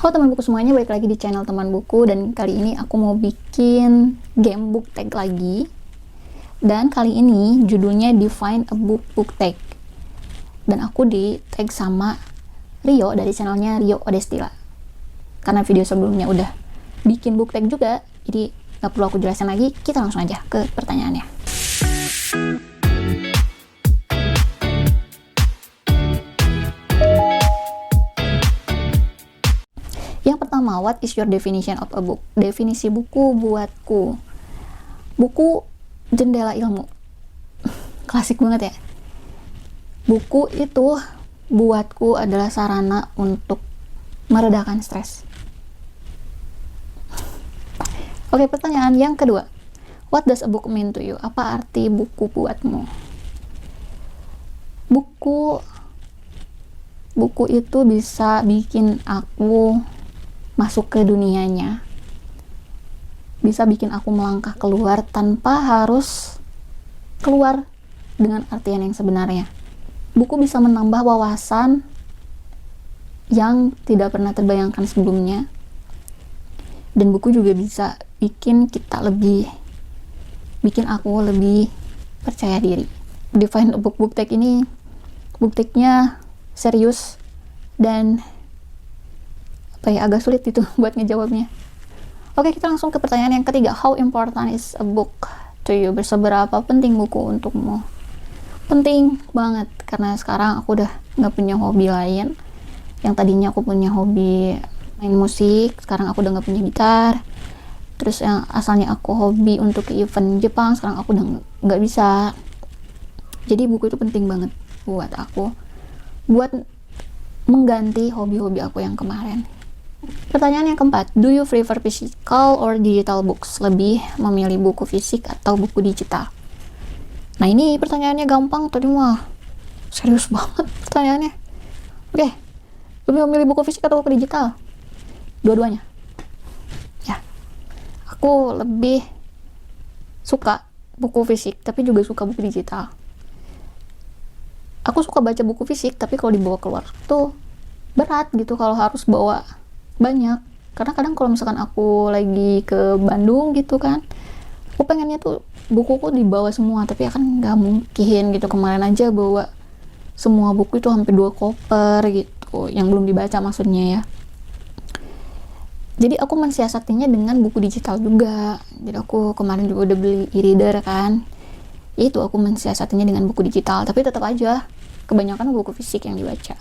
Halo teman buku semuanya, balik lagi di channel teman buku. Dan kali ini aku mau bikin game book tag lagi. Dan kali ini judulnya Define a Book Tag. Dan aku di tag sama Rio dari channelnya Rio Odestila. Karena video sebelumnya udah bikin book tag juga, jadi gak perlu aku jelasin lagi, kita langsung aja ke pertanyaannya. Yang pertama, what is your definition of a book? Definisi buku buatku. Buku jendela ilmu. Klasik banget ya. Buku itu buatku adalah sarana untuk meredakan stres. Oke, pertanyaan yang kedua. What does a book mean to you? Apa arti buku buatmu? Buku itu bisa bikin aku masuk ke dunianya, bisa bikin aku melangkah keluar tanpa harus keluar dengan artian yang sebenarnya. Buku bisa menambah wawasan yang tidak pernah terbayangkan sebelumnya, dan buku juga bisa bikin aku lebih percaya diri. Define a book tag ini, book tagnya serius dan agak sulit itu buat ngejawabnya. Oke, kita langsung ke pertanyaan yang ketiga. How important is a book to you? Seberapa penting buku untukmu? Penting banget, karena sekarang aku udah gak punya hobi lain. Yang tadinya aku punya hobi main musik, sekarang aku udah gak punya gitar. Terus yang asalnya aku hobi untuk ke event Jepang, sekarang aku udah gak bisa. Jadi buku itu penting banget buat aku, buat mengganti hobi-hobi aku yang kemarin. Pertanyaan yang keempat, do you prefer physical or digital books? Lebih memilih buku fisik atau buku digital? Nah, ini pertanyaannya gampang, tadi mah serius banget pertanyaannya. Oke, lebih memilih buku fisik atau buku digital? Dua-duanya. Ya, aku lebih suka buku fisik, tapi juga suka buku digital. Aku suka baca buku fisik, tapi kalau dibawa keluar tuh berat gitu kalau harus bawa banyak. Karena kadang kalau misalkan aku lagi ke Bandung gitu kan, aku pengennya tuh bukuku dibawa semua, tapi ya kan nggak mungkin gitu. Kemarin aja bawa semua buku itu hampir 2 koper gitu, yang belum dibaca maksudnya ya. Jadi aku mensiasatinya dengan buku digital juga. Jadi aku kemarin juga udah beli e-reader kan, itu aku mensiasatinya dengan buku digital, tapi tetap aja kebanyakan buku fisik yang dibaca.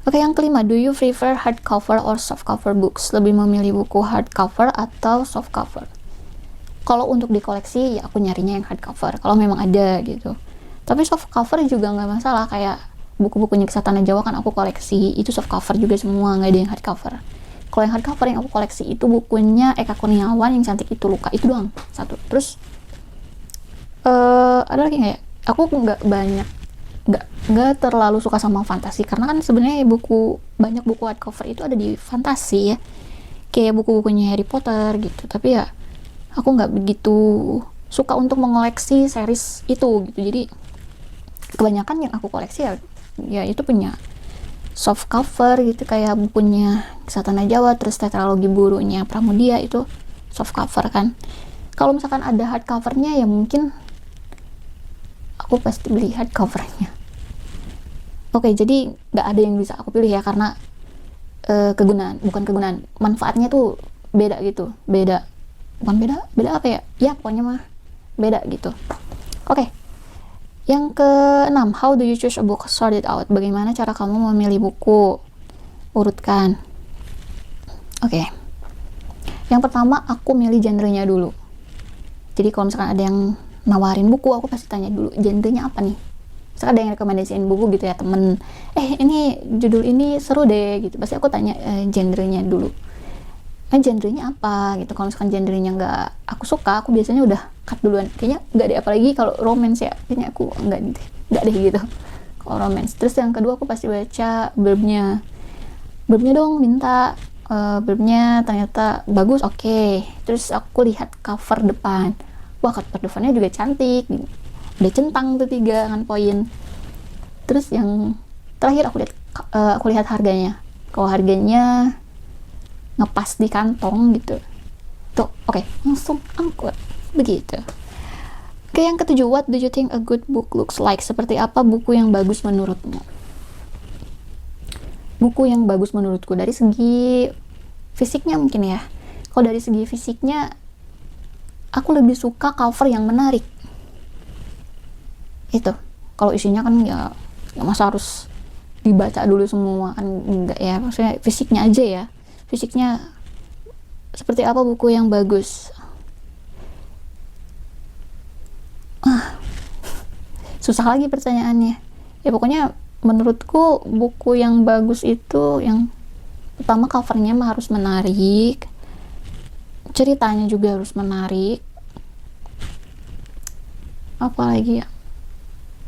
Oke, yang kelima, do you prefer hardcover or softcover books? Lebih memilih buku hardcover atau softcover? Kalau untuk dikoleksi, ya aku nyarinya yang hardcover, kalau memang ada gitu. Tapi softcover juga nggak masalah, kayak buku-bukunya Kesatana Jawa kan aku koleksi, itu softcover juga semua, nggak ada yang hardcover. Kalau yang hardcover yang aku koleksi itu bukunya Eka Kurniawan yang cantik itu luka, itu doang, satu. Terus, ada lagi nggak ya? Aku nggak terlalu suka sama fantasi, karena kan sebenarnya banyak buku hardcover itu ada di fantasi ya, kayak buku-bukunya Harry Potter gitu. Tapi ya aku nggak begitu suka untuk mengoleksi series itu gitu. Jadi kebanyakan yang aku koleksi ya itu punya soft cover gitu, kayak bukunya Kesatana Jawa, terus tetralogi burunya Pramudia itu soft cover kan. Kalau misalkan ada hard covernya ya mungkin aku pasti beli hard covernya. Oke, jadi nggak ada yang bisa aku pilih ya, karena manfaatnya tuh beda gitu, beda apa ya, ya pokoknya mah beda gitu. Oke, yang keenam, how do you choose a book? Sort it out. Bagaimana cara kamu memilih buku? Urutkan. Oke, yang pertama aku milih genrenya dulu. Jadi kalau misalkan ada yang nawarin buku, aku pasti tanya dulu genrenya apa nih. Misalkan ada yang rekomendasiin buku gitu ya, temen, ini judul ini seru deh gitu, pasti aku tanya genrenya dulu. Genrenya apa gitu. Kalau misalkan genrenya nggak aku suka, aku biasanya udah cut duluan, kayaknya nggak deh, apalagi kalau romance ya, kayaknya aku nggak deh gitu kalau romance. Terus yang kedua aku pasti baca blurbnya dong, minta blurbnya ternyata bagus, oke. Terus aku lihat cover depan, wah cover depannya juga cantik gitu, udah centang tuh 3 kan poin. Terus yang terakhir aku lihat harganya. Kalau harganya ngepas di kantong gitu. Tuh, oke, langsung angkut begitu. Oke, yang ketujuh, what do you think a good book looks like? Seperti apa buku yang bagus menurutmu? Buku yang bagus menurutku dari segi fisiknya mungkin ya. Kalau dari segi fisiknya, aku lebih suka cover yang menarik. Itu. Kalau isinya kan ya masa harus dibaca dulu semua kan, enggak ya. Maksudnya fisiknya aja ya. Fisiknya seperti apa buku yang bagus? Susah lagi pertanyaannya. Ya pokoknya menurutku buku yang bagus itu yang pertama covernya mah harus menarik, ceritanya juga harus menarik. Apalagi ya?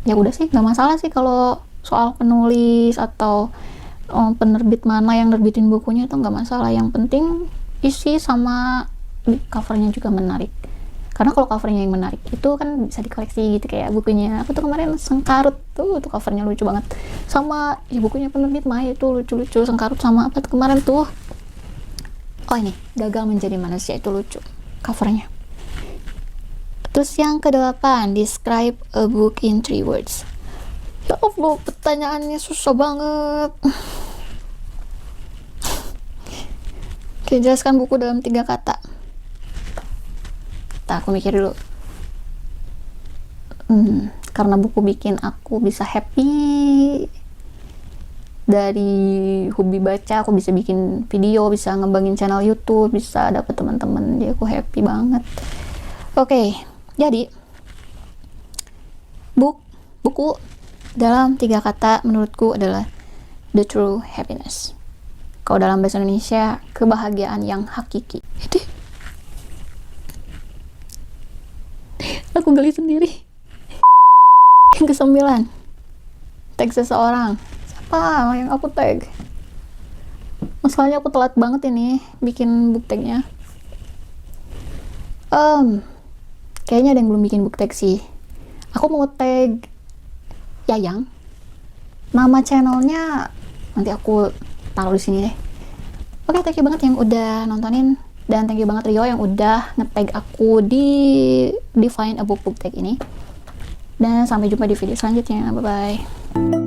Ya udah sih, nggak masalah sih kalau soal penulis atau penerbit mana yang nerbitin bukunya itu nggak masalah. Yang penting isi sama covernya juga menarik. Karena kalau covernya yang menarik itu kan bisa dikoleksi gitu, kayak bukunya aku tuh kemarin Sengkarut tuh covernya lucu banget, sama ya bukunya penerbit Maya itu lucu-lucu. Sengkarut sama apa tuh kemarin tuh, oh ini Gagal Menjadi Manusia, itu lucu covernya. Terus yang kedelapan, describe a book in 3 words. Ya Allah, pertanyaannya susah banget. Oke, jelaskan buku dalam 3 kata. Aku mikir dulu. Karena buku bikin aku bisa happy. Dari hobi baca, aku bisa bikin video, bisa ngembangin channel YouTube, bisa dapet teman-teman, jadi aku happy banget. Oke, jadi buku dalam 3 kata menurutku adalah the true happiness. Kalau dalam bahasa Indonesia, kebahagiaan yang hakiki. Itu aku geli sendiri. Yang ke-9, tag seseorang. Siapa yang aku tag? Masalahnya aku telat banget ini bikin book tagnya. Kayaknya ada yang belum bikin book tag sih. Aku mau tag Yayang. Nama channelnya nanti aku taruh di sini deh. Oke, thank you banget yang udah nontonin. Dan thank you banget Rio yang udah nge-tag aku di Find a Book Tag ini. Dan sampai jumpa di video selanjutnya. Bye-bye.